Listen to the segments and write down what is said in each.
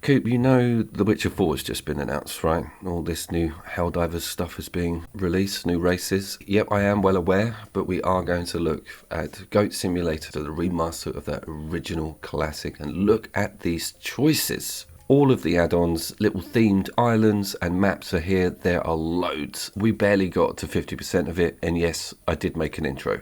Coop, you know The Witcher 4 has just been announced, right? All this new Helldivers stuff is being released, new races. Yep, I am well aware, but we are going to look at Goat Simulator, the remaster of that original classic, and look at these choices. All of the add-ons, little themed islands and maps are here. There are loads. We barely got to 50% of it, and yes, I did make an intro.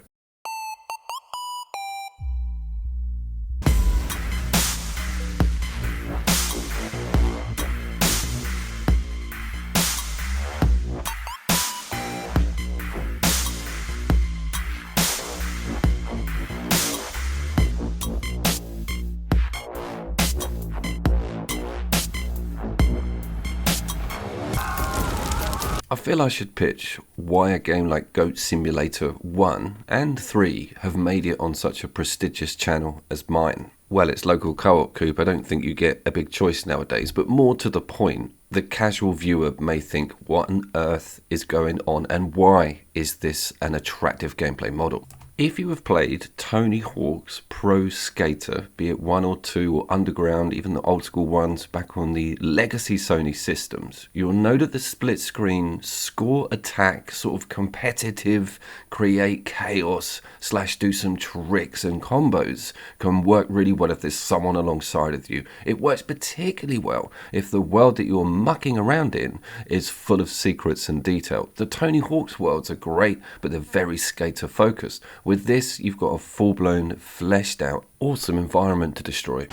I feel I should pitch why a game like Goat Simulator 1 and 3 have made it on such a prestigious channel as mine. Well, it's local co-op, Coop. I don't think you get a big choice nowadays, but more to the point, the casual viewer may think, what on earth is going on and why is this an attractive gameplay model? If you have played Tony Hawk's Pro Skater, be it 1 or 2 or Underground, even the old school ones back on the legacy Sony systems, you'll know that the split screen score attack, sort of competitive, create chaos, / do some tricks and combos can work really well if there's someone alongside of you. It works particularly well if the world that you're mucking around in is full of secrets and detail. The Tony Hawk's worlds are great, but they're very skater focused. With this, you've got a full-blown, fleshed-out, awesome environment to destroy.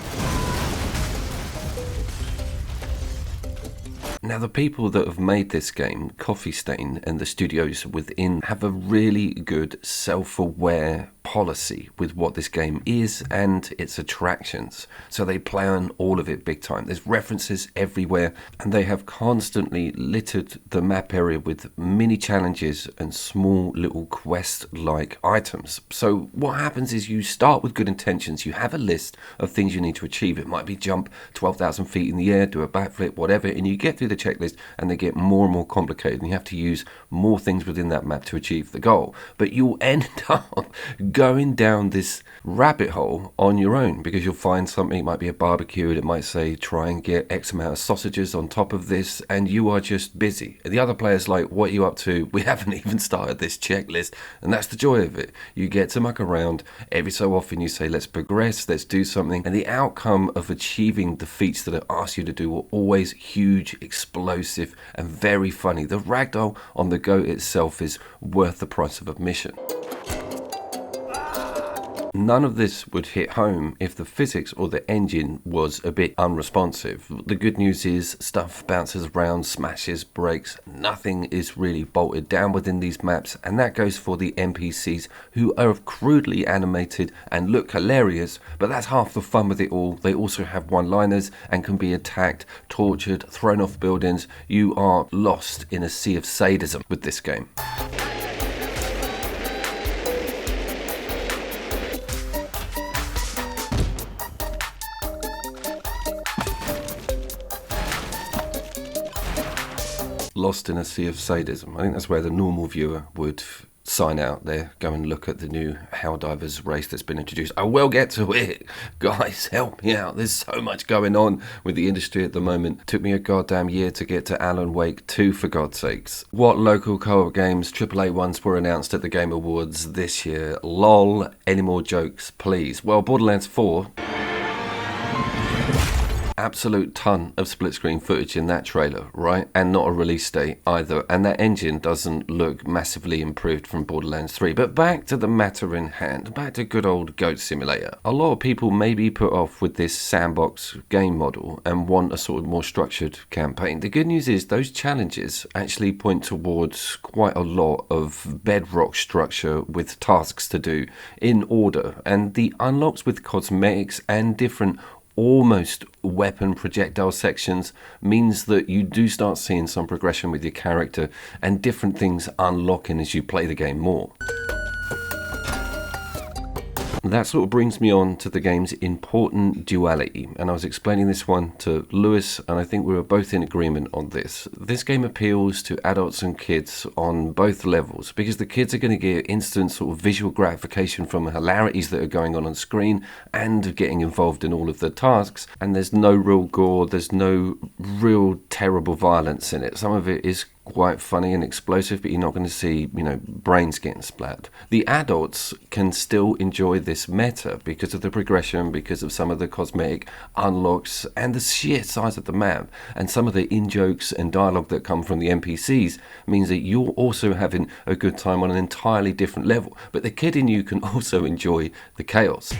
Now, the people that have made this game, Coffee Stain and the studios within, have a really good self-aware policy with what this game is and its attractions. So they play on all of it big time. There's references everywhere, and they have constantly littered the map area with mini challenges and small little quest-like items. So what happens is you start with good intentions. You have a list of things you need to achieve. It might be jump 12,000 feet in the air, do a backflip, whatever, and you get through the checklist and they get more and more complicated, and you have to use more things within that map to achieve the goal. But you'll end up going down this rabbit hole on your own, because you'll find something, it might be a barbecue, and it might say try and get X amount of sausages on top of this, and you are just busy. And the other player's like, what are you up to? We haven't even started this checklist. And that's the joy of it. You get to muck around. Every so often you say, let's progress, let's do something, and the outcome of achieving the feats that are asked you to do are always huge, explosive, and very funny. The ragdoll on the goat itself is worth the price of admission. None of this would hit home if the physics or the engine was a bit unresponsive. The good news is stuff bounces around, smashes, breaks. Nothing is really bolted down within these maps, and that goes for the NPCs, who are crudely animated and look hilarious, but that's half the fun with it all. They also have one-liners and can be attacked, tortured, thrown off buildings. You are lost in a sea of sadism with this game. Lost in a sea of sadism. I think that's where the normal viewer would sign out there, go and look at the new Helldivers race that's been introduced. I will get to it. Guys, help me out. There's so much going on with the industry at the moment. Took me a goddamn year to get to Alan Wake 2, for God's sakes. What local co-op games, AAA ones, were announced at the Game Awards this year? Lol. Any more jokes, please? Well, Borderlands 4... absolute ton of split screen footage in that trailer, right? And not a release date either. And that engine doesn't look massively improved from Borderlands 3. But back to the matter in hand, back to good old Goat Simulator. A lot of people may be put off with this sandbox game model and want a sort of more structured campaign. The good news is those challenges actually point towards quite a lot of bedrock structure with tasks to do in order. And the unlocks with cosmetics and different almost weapon projectile sections means that you do start seeing some progression with your character and different things unlocking as you play the game more. That sort of brings me on to the game's important duality, and I was explaining this one to Lewis, and I think we were both in agreement on this. This game appeals to adults and kids on both levels, because the kids are going to get instant sort of visual gratification from the hilarities that are going on screen, and getting involved in all of the tasks, and there's no real gore, there's no real terrible violence in it. Some of it is quite funny and explosive, but you're not going to see, brains getting splattered. The adults can still enjoy this meta because of the progression, because of some of the cosmetic unlocks and the sheer size of the map, and some of the in-jokes and dialogue that come from the NPCs means that you're also having a good time on an entirely different level. But the kid in you can also enjoy the chaos.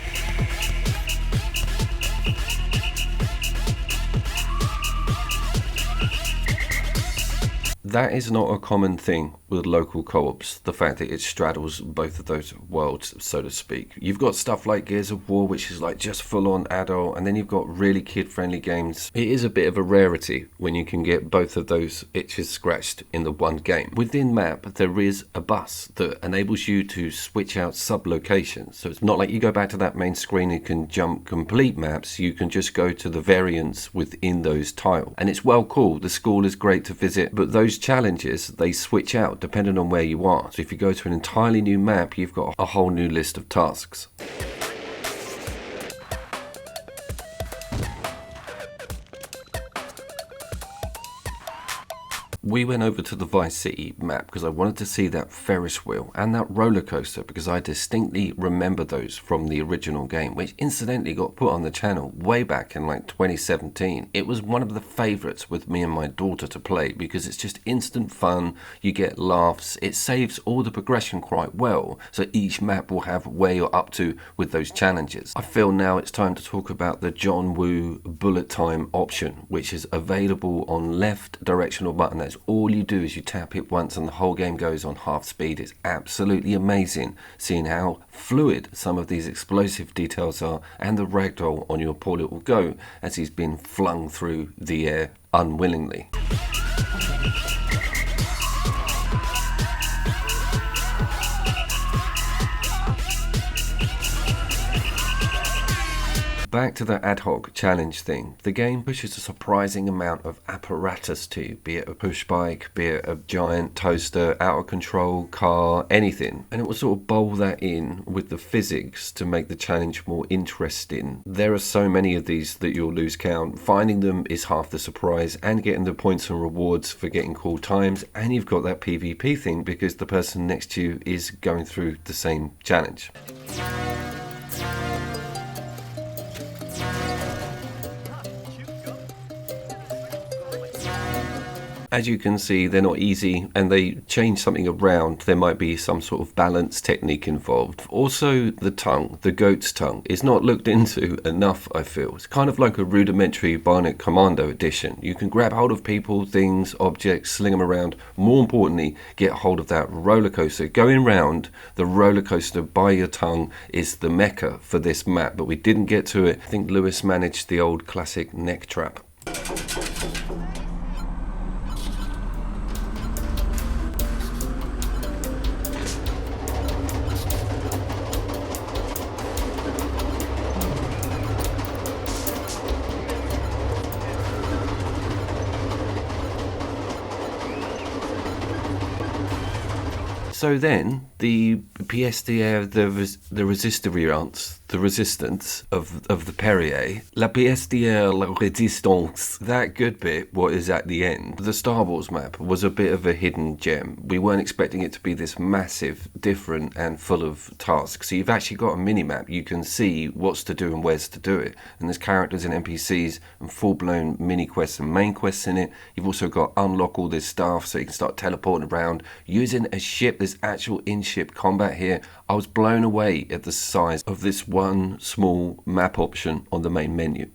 That is not a common thing with local co-ops, the fact that it straddles both of those worlds, so to speak. You've got stuff like Gears of War, which is like just full-on adult, and then you've got really kid-friendly games. It is a bit of a rarity when you can get both of those itches scratched in the one game. Within map, there is a bus that enables you to switch out sub-locations. So it's not like you go back to that main screen and can jump complete maps, you can just go to the variants within those tiles. And it's well cool, the school is great to visit, but those challenges, they switch out depending on where you are. So if you go to an entirely new map, you've got a whole new list of tasks. We went over to the Vice City map because I wanted to see that Ferris wheel and that roller coaster, because I distinctly remember those from the original game, which incidentally got put on the channel way back in like 2017. It was one of the favourites with me and my daughter to play because it's just instant fun, you get laughs, it saves all the progression quite well, so each map will have where you're up to with those challenges. I feel now it's time to talk about the John Woo bullet time option, which is available on left directional button. All you do is you tap it once and the whole game goes on half speed. It's absolutely amazing seeing how fluid some of these explosive details are, and the ragdoll on your poor little goat as he's been flung through the air unwillingly. Back to the ad hoc challenge thing. The game pushes a surprising amount of apparatus to you, be it a push bike, be it a giant toaster, out of control car, anything. And it will sort of bowl that in with the physics to make the challenge more interesting. There are so many of these that you'll lose count. Finding them is half the surprise, and getting the points and rewards for getting cool times. And you've got that PvP thing because the person next to you is going through the same challenge. As you can see, they're not easy, and they change something around. There might be some sort of balance technique involved. Also, the tongue, the goat's tongue, is not looked into enough, I feel. It's kind of like a rudimentary Bionic Commando edition. You can grab hold of people, things, objects, sling them around. More importantly, get hold of that roller coaster. Going round the roller coaster by your tongue is the mecca for this map, but we didn't get to it. I think Lewis managed the old classic neck trap. So then, the pièce the resistance of the Perrier, la pièce la résistance, that good bit, what is at the end. The Star Wars map was a bit of a hidden gem. We weren't expecting it to be this massive, different, and full of tasks. So you've actually got a mini-map. You can see what's to do and where's to do it. And there's characters and NPCs and full-blown mini-quests and main quests in it. You've also got unlock all this stuff so you can start teleporting around using a ship. There's actual in-ship combat here. I was blown away at the size of this one small map option on the main menu.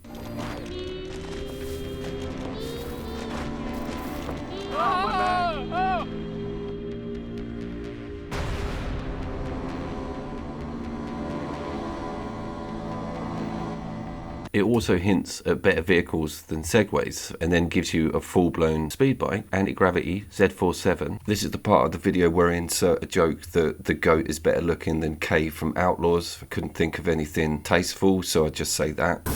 It also hints at better vehicles than Segways, and then gives you a full-blown speed bike, anti-gravity Z47. This is the part of the video where I insert a joke that the goat is better looking than Kay from Outlaws. I couldn't think of anything tasteful, so I just say that.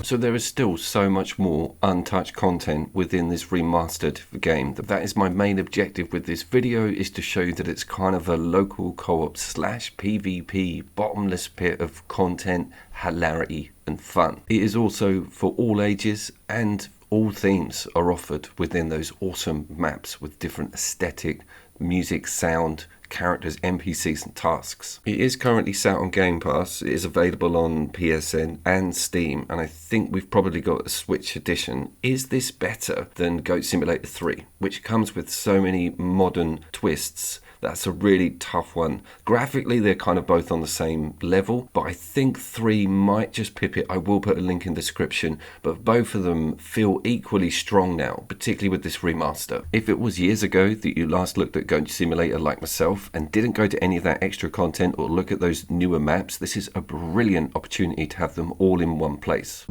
So there is still so much more untouched content within this remastered game. That is my main objective with this video, is to show you that it's kind of a local co-op / PvP bottomless pit of content, hilarity and fun. It is also for all ages, and all themes are offered within those awesome maps with different aesthetic, music, sound, characters, NPCs and tasks. It is currently sat on Game Pass. It is available on PSN and Steam, and I think we've probably got a Switch edition. Is this better than Goat Simulator 3, which comes with so many modern twists? That's a really tough one. Graphically, they're kind of both on the same level, but I think 3 might just pip it. I will put a link in the description, but both of them feel equally strong now, particularly with this remaster. If it was years ago that you last looked at Goat Simulator like myself and didn't go to any of that extra content or look at those newer maps, this is a brilliant opportunity to have them all in one place.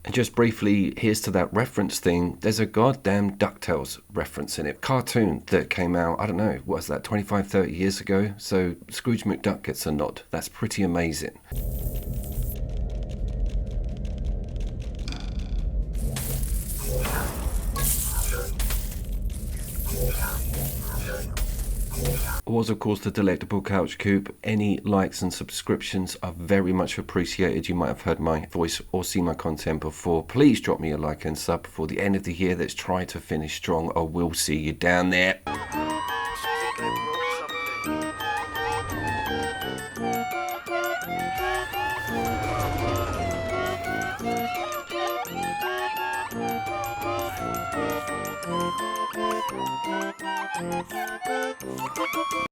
And just briefly, here's to that reference thing. There's a goddamn DuckTales reference in it. Cartoon that came out, I don't know, what was that, 25, 30 years ago? So Scrooge McDuck gets a nod. That's pretty amazing. Was of course the delectable Couch Coop. Any likes and subscriptions are very much appreciated. You might have heard my voice or seen my content before. Please drop me a like and sub before the end of the year. Let's try to finish strong. I will see you down there.